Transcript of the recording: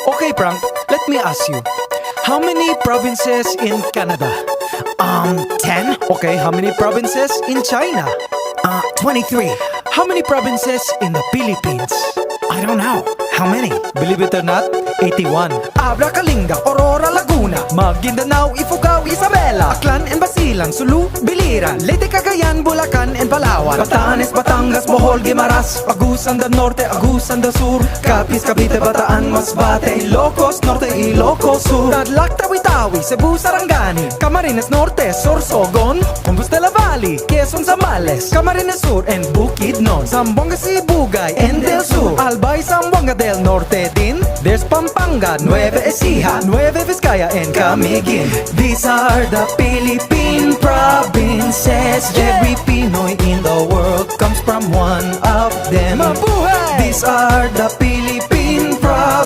Okay, Frank, let me ask you. How many provinces in Canada? 10? Okay, how many provinces in China? 23. How many provinces in the Philippines? I don't know. How many? Believe it or not, 81. Abra, Kalinga, Aurora, Laguna, Maguindanao, Ifugao, Isabela, Aklan and Basilan, Sulu, Biliran, Leyte, Cagayan, Bulacan and Palawan, Batanes, Batangas, Bohol, Guimaras, Agusan del Norte, Agusan del Sur, Capiz, Cavite, Bataan, Masbate, Ilocos Norte, Ilocos Sur, Tadlac, Tawi-Tawi, Cebu, Sarangani, Camarines Norte, Sorsogon, Compostela Valley, Quezon, Zambales, Camarines Sur and Bukidnon, Zamboanga, Sibugay and Del Sur, Albay, Zamboanga del Norte din. There's Pampanga, Nueva Ecija, Nueva Vizcaya and Camiguin. These are the Philippine provinces. Every Pinoy in the world comes from one of them. Mabuhay! These are the Philippine